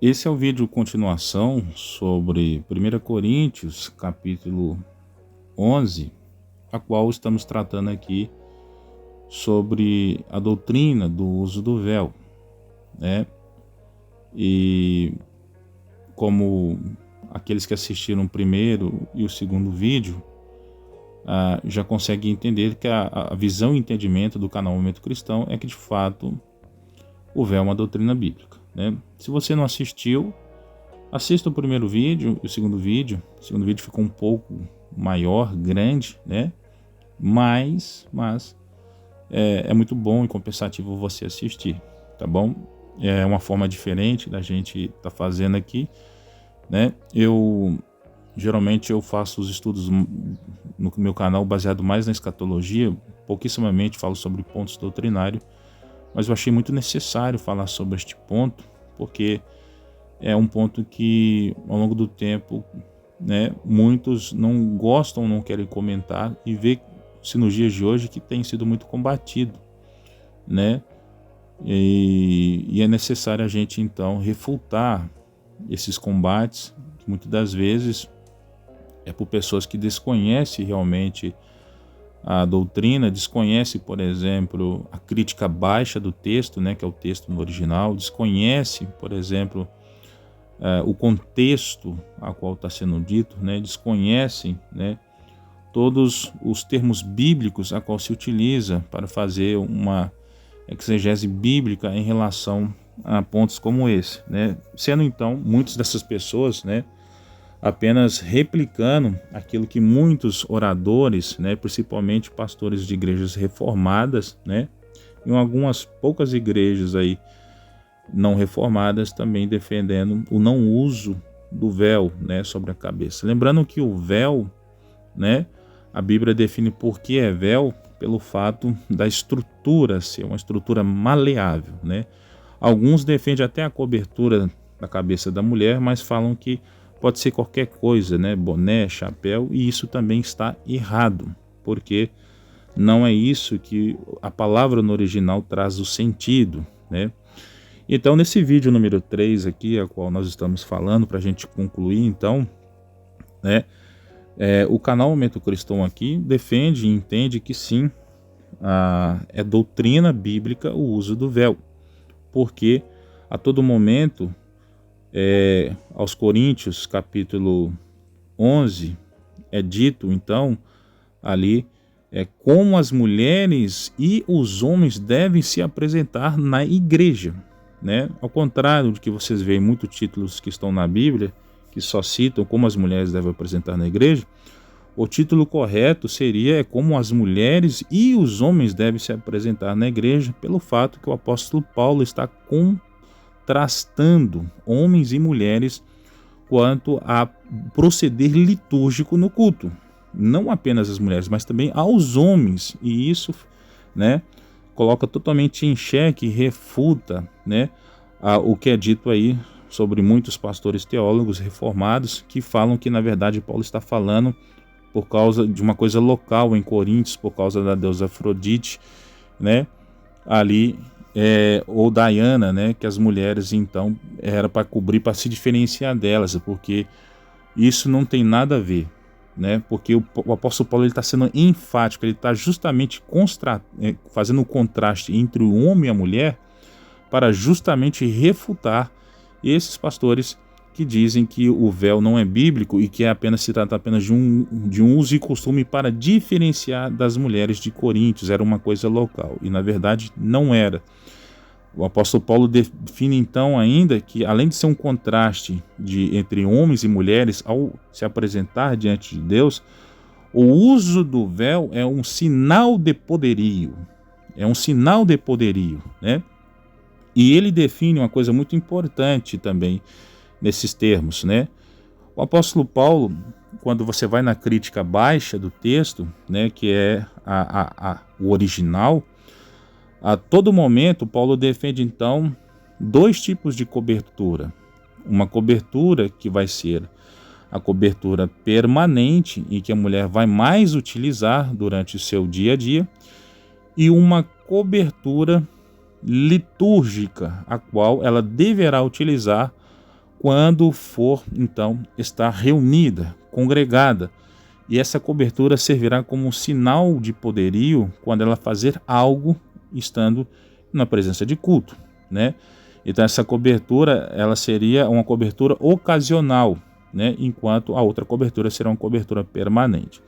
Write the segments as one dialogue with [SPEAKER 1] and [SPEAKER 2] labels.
[SPEAKER 1] Esse é o vídeo continuação sobre 1 Coríntios, capítulo 11, a qual estamos tratando aqui sobre a doutrina do uso do véu, né? E como aqueles que assistiram o primeiro e o segundo vídeo já conseguem entender que a visão e entendimento do canal Momento Cristão é que de fato o véu é uma doutrina bíblica, né? Se você não assistiu, assista o primeiro vídeo e o segundo vídeo. O segundo vídeo ficou um pouco maior, grande, né? Mas é muito bom e compensativo você assistir, tá bom? É uma forma diferente da gente tá fazendo aqui, né? Geralmente eu faço os estudos no meu canal baseado mais na escatologia, pouquissimamente falo sobre pontos doutrinários, mas eu achei muito necessário falar sobre este ponto, porque é um ponto que ao longo do tempo, né, muitos não gostam, não querem comentar, e vê-se nos dias de hoje que tem sido muito combatido, né? E é necessário a gente então refutar esses combates, que muitas das vezes é por pessoas que desconhecem realmente a doutrina, desconhece, por exemplo, a crítica baixa do texto, né, que é o texto no original, desconhece, por exemplo, o contexto a qual está sendo dito, né, desconhecem, né, todos os termos bíblicos a qual se utiliza para fazer uma exegese bíblica em relação a pontos como esse, né, sendo então muitas dessas pessoas, né, apenas replicando aquilo que muitos oradores, né, principalmente pastores de igrejas reformadas, né, em algumas poucas igrejas aí não reformadas também defendendo o não uso do véu, né, sobre a cabeça. Lembrando que o véu, né, a Bíblia define por que é véu pelo fato da estrutura ser uma estrutura maleável, né. Alguns defendem até a cobertura da cabeça da mulher, mas falam que pode ser qualquer coisa, né? Boné, chapéu, e isso também está errado, porque não é isso que a palavra no original traz o sentido, né? Então, nesse vídeo número 3 aqui, a qual nós estamos falando, para a gente concluir, então, né? O canal Momento Cristão aqui defende e entende que sim, é doutrina bíblica o uso do véu, porque a todo momento aos Coríntios, capítulo 11, é dito, então, ali, como as mulheres e os homens devem se apresentar na igreja, né? Ao contrário do que vocês veem muitos títulos que estão na Bíblia, que só citam como as mulheres devem apresentar na igreja, o título correto seria como as mulheres e os homens devem se apresentar na igreja, pelo fato que o apóstolo Paulo está contrastando homens e mulheres quanto a proceder litúrgico no culto. Não apenas as mulheres, mas também aos homens. E isso, né, coloca totalmente em xeque e refuta, né, o que é dito aí sobre muitos pastores teólogos reformados que falam que, na verdade, Paulo está falando por causa de uma coisa local em Coríntios, por causa da deusa Afrodite, né, ali, ou Diana, né, que as mulheres então era para cobrir, para se diferenciar delas, porque isso não tem nada a ver, né, porque o apóstolo Paulo está sendo enfático, ele está justamente fazendo o contraste entre o homem e a mulher para justamente refutar esses pastores que dizem que o véu não é bíblico e que se trata apenas de um uso e costume para diferenciar das mulheres de Coríntios, era uma coisa local, e na verdade não era. O apóstolo Paulo define então ainda que, além de ser um contraste entre homens e mulheres ao se apresentar diante de Deus, o uso do véu é um sinal de poderio, né? E ele define uma coisa muito importante também nesses termos, né? O apóstolo Paulo, quando você vai na crítica baixa do texto, né, que é o original, a todo momento Paulo defende então dois tipos de cobertura. Uma cobertura que vai ser a cobertura permanente e que a mulher vai mais utilizar durante o seu dia a dia, e uma cobertura litúrgica, a qual ela deverá utilizar quando for, então, estar reunida, congregada. E essa cobertura servirá como um sinal de poderio quando ela fazer algo estando na presença de culto, né? Então essa cobertura, ela seria uma cobertura ocasional, né? Enquanto a outra cobertura será uma cobertura permanente.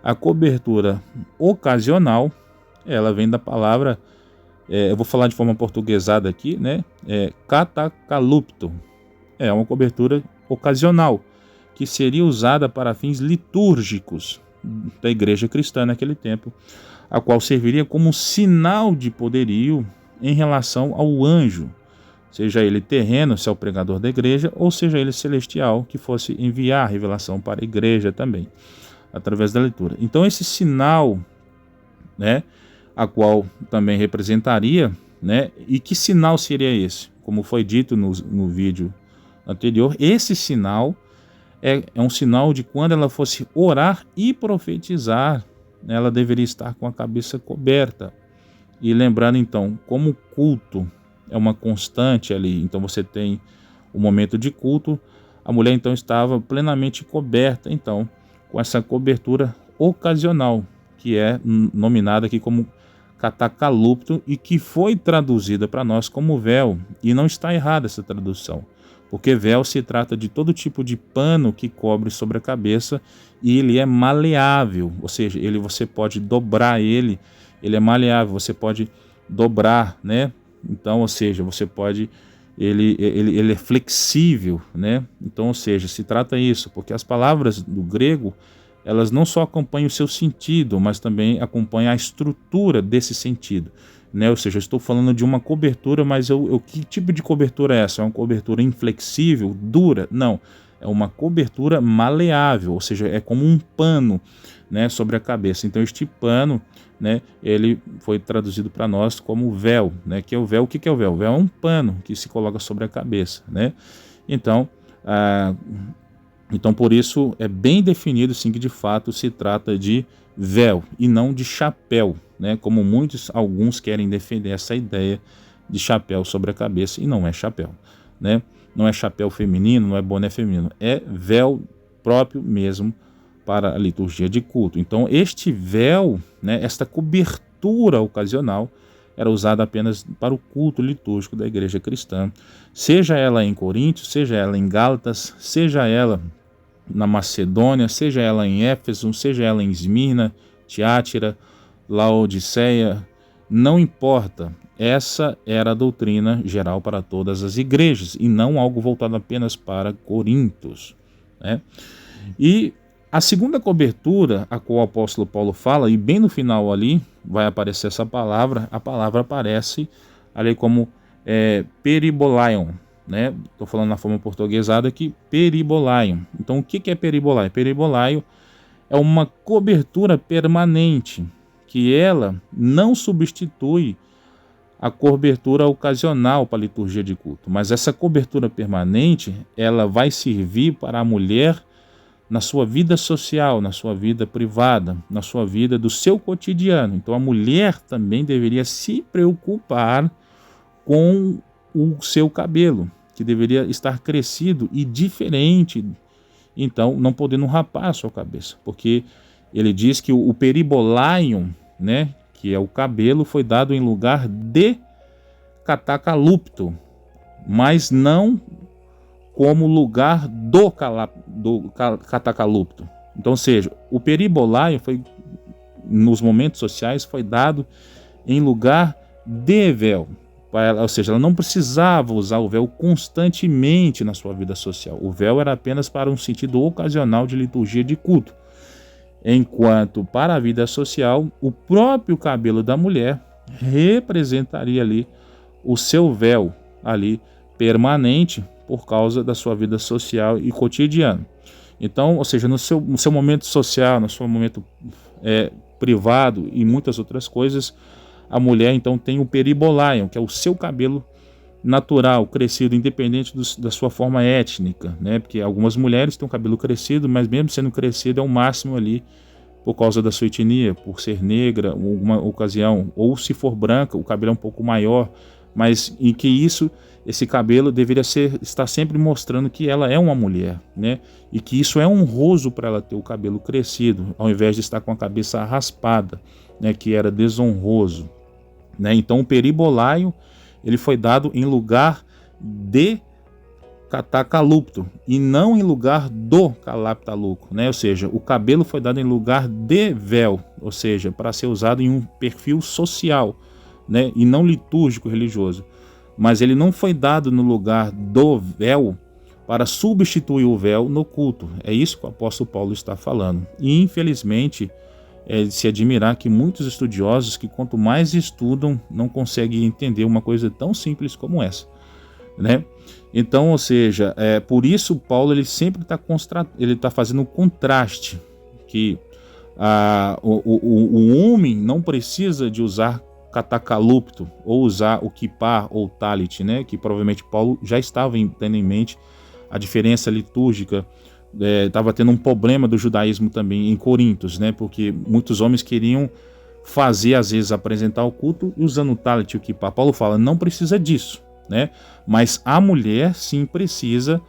[SPEAKER 1] A cobertura ocasional, ela vem da palavra, eu vou falar de forma portuguesada aqui, né? Catacalupto. É uma cobertura ocasional, que seria usada para fins litúrgicos da igreja cristã naquele tempo, a qual serviria como sinal de poderio em relação ao anjo, seja ele terreno, se é o pregador da igreja, ou seja ele celestial, que fosse enviar a revelação para a igreja também, através da leitura. Então esse sinal, né, a qual também representaria, né, e que sinal seria esse? Como foi dito no vídeo anterior, esse sinal é um sinal de quando ela fosse orar e profetizar, ela deveria estar com a cabeça coberta. E lembrando então, como o culto é uma constante ali, então você tem o momento de culto, a mulher então estava plenamente coberta, então, com essa cobertura ocasional, que é nominada aqui como catacalupto e que foi traduzida para nós como véu, e não está errada essa tradução. Porque véu se trata de todo tipo de pano que cobre sobre a cabeça e ele é maleável, ou seja, você pode dobrar ele é maleável, você pode dobrar, né? Então, ou seja, você pode, ele é flexível, né? Então, ou seja, se trata isso, porque as palavras do grego, elas não só acompanham o seu sentido, mas também acompanham a estrutura desse sentido. Né? Ou seja, eu estou falando de uma cobertura, mas que tipo de cobertura é essa? É uma cobertura inflexível, dura? Não, é uma cobertura maleável, ou seja, é como um pano, né, sobre a cabeça. Então este pano, né, ele foi traduzido para nós como véu, né, que é o véu. O que é o véu? O véu é um pano que se coloca sobre a cabeça, né? Então, então por isso é bem definido sim que de fato se trata de véu e não de chapéu, né? Como alguns querem defender essa ideia de chapéu sobre a cabeça, e não é chapéu, né? Não é chapéu feminino, não é boné feminino, é véu próprio mesmo para a liturgia de culto. Então este véu, né, esta cobertura ocasional, era usada apenas para o culto litúrgico da igreja cristã, seja ela em Coríntios, seja ela em Gálatas, seja ela na Macedônia, seja ela em Éfeso, seja ela em Esmirna, Tiátira, Laodiceia, não importa. Essa era a doutrina geral para todas as igrejas e não algo voltado apenas para Coríntios, né? E a segunda cobertura a qual o apóstolo Paulo fala, e bem no final ali vai aparecer essa palavra, a palavra aparece ali como peribolaion, né? Estou falando na forma portuguesada aqui, peribolaion. Então o que é peribolaion? Peribolaion é uma cobertura permanente, que ela não substitui a cobertura ocasional para a liturgia de culto, mas essa cobertura permanente, ela vai servir para a mulher na sua vida social, na sua vida privada, na sua vida do seu cotidiano. Então a mulher também deveria se preocupar com o seu cabelo, que deveria estar crescido e diferente, então não podendo rapar a sua cabeça, porque ele diz que o peribolaion, né, que é o cabelo, foi dado em lugar de catacalupto, mas não como lugar do catacalupto. Então, ou seja, o peribolaion foi, nos momentos sociais, foi dado em lugar de véu. Ou seja, ela não precisava usar o véu constantemente na sua vida social. O véu era apenas para um sentido ocasional de liturgia de culto. Enquanto para a vida social, o próprio cabelo da mulher representaria ali o seu véu ali permanente por causa da sua vida social e cotidiana. Então, ou seja, no seu momento social, no seu momento privado e muitas outras coisas, a mulher então tem o peribolaion, que é o seu cabelo natural, crescido, independente da sua forma étnica, né? Porque algumas mulheres têm o cabelo crescido, mas mesmo sendo crescido é o máximo ali por causa da sua etnia, por ser negra, em alguma ocasião, ou se for branca, o cabelo é um pouco maior, mas em que esse cabelo deveria estar sempre mostrando que ela é uma mulher, né? E que isso é honroso para ela ter o cabelo crescido, ao invés de estar com a cabeça raspada, né? Que era desonroso, né? Então o peribolaio, ele foi dado em lugar de catacalupto e não em lugar do calaptaluco, né? Ou seja, o cabelo foi dado em lugar de véu, ou seja, para ser usado em um perfil social, né? E não litúrgico religioso. Mas ele não foi dado no lugar do véu para substituir o véu no culto. É isso que o apóstolo Paulo está falando. E infelizmente é de se admirar que muitos estudiosos, que quanto mais estudam, não conseguem entender uma coisa tão simples como essa, né? Então, ou seja, por isso Paulo ele sempre está fazendo um contraste, que o homem não precisa de usar catacalupto, ou usar o kippah ou talit, né? Que provavelmente Paulo já estava tendo em mente a diferença litúrgica. Estava tendo um problema do judaísmo também em Corintos, né? Porque muitos homens queriam fazer, às vezes, apresentar o culto usando o talit e o kippah. Paulo fala, não precisa disso, né? Mas a mulher sim precisa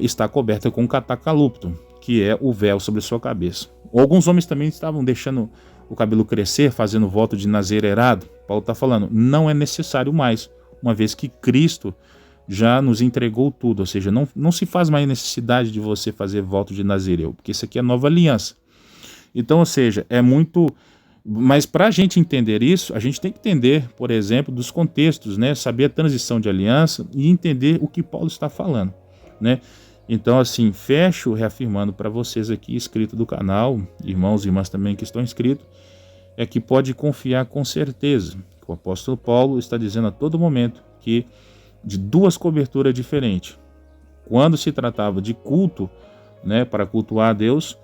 [SPEAKER 1] estar coberta com catacalupto, que é o véu sobre a sua cabeça. Alguns homens também estavam deixando o cabelo crescer, fazendo voto de nazereirado. Paulo está falando, não é necessário mais, uma vez que Cristo já nos entregou tudo, ou seja, não se faz mais necessidade de você fazer voto de nazireu, porque isso aqui é nova aliança. Então, ou seja, é muito... Mas para a gente entender isso, a gente tem que entender, por exemplo, dos contextos, né? Saber a transição de aliança e entender o que Paulo está falando, né? Então, assim, fecho reafirmando para vocês aqui, inscrito do canal, irmãos e irmãs também que estão inscritos, é que pode confiar com certeza que o apóstolo Paulo está dizendo a todo momento que de duas coberturas diferentes. Quando se tratava de culto, né, para cultuar a Deus,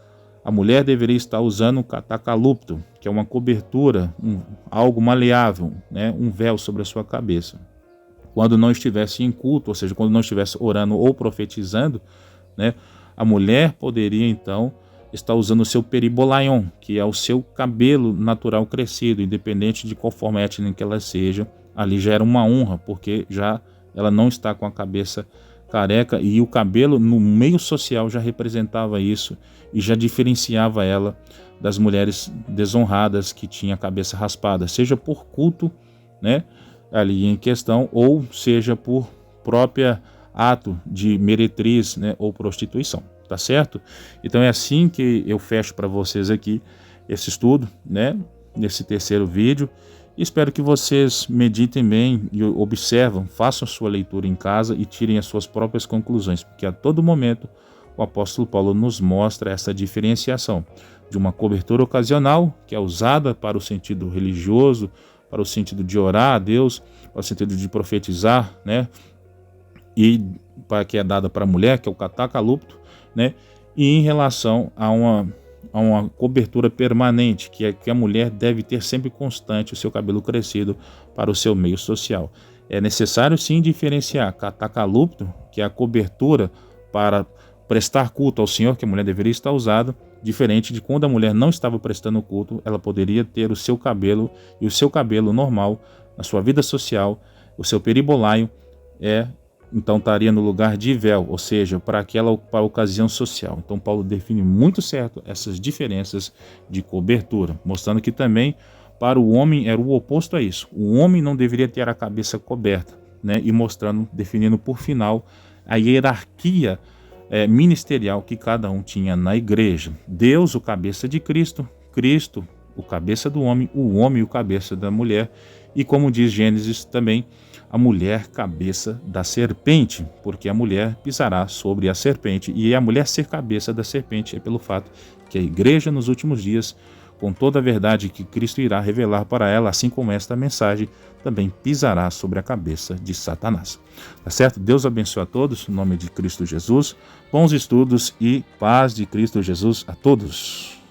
[SPEAKER 1] a mulher deveria estar usando o catacalupto, que é uma cobertura, algo maleável, né, um véu sobre a sua cabeça. Quando não estivesse em culto, ou seja, quando não estivesse orando ou profetizando, né, a mulher poderia então estar usando o seu peribolaion, que é o seu cabelo natural crescido, independente de qual forma étnica que ela seja. Ali já era uma honra, porque já ela não está com a cabeça careca, e o cabelo no meio social já representava isso e já diferenciava ela das mulheres desonradas que tinham a cabeça raspada, seja por culto, né, ali em questão, ou seja por própria ato de meretriz, né, ou prostituição, tá certo? Então é assim que eu fecho para vocês aqui esse estudo, né, nesse terceiro vídeo. Espero que vocês meditem bem e observam, façam sua leitura em casa e tirem as suas próprias conclusões, porque a todo momento o apóstolo Paulo nos mostra essa diferenciação de uma cobertura ocasional, que é usada para o sentido religioso, para o sentido de orar a Deus, para o sentido de profetizar, né? E para que é dada para a mulher, que é o catacalupto, né? E em relação a uma cobertura permanente, que é que a mulher deve ter sempre constante o seu cabelo crescido para o seu meio social. É necessário sim diferenciar catacalupto, que é a cobertura para prestar culto ao Senhor, que a mulher deveria estar usada, diferente de quando a mulher não estava prestando culto, ela poderia ter o seu cabelo, e o seu cabelo normal, na sua vida social, o seu peribolaio, então estaria no lugar de véu, ou seja, para aquela ocasião social. Então Paulo define muito certo essas diferenças de cobertura, mostrando que também para o homem era o oposto a isso. O homem não deveria ter a cabeça coberta, né? E mostrando, definindo por final a hierarquia ministerial que cada um tinha na igreja. Deus, o cabeça de Cristo, Cristo, o cabeça do homem, o homem, o cabeça da mulher, e como diz Gênesis também, a mulher cabeça da serpente, porque a mulher pisará sobre a serpente, e a mulher ser cabeça da serpente é pelo fato que a igreja nos últimos dias, com toda a verdade que Cristo irá revelar para ela, assim como esta mensagem, também pisará sobre a cabeça de Satanás. Tá certo? Deus abençoe a todos, em nome de Cristo Jesus, bons estudos e paz de Cristo Jesus a todos.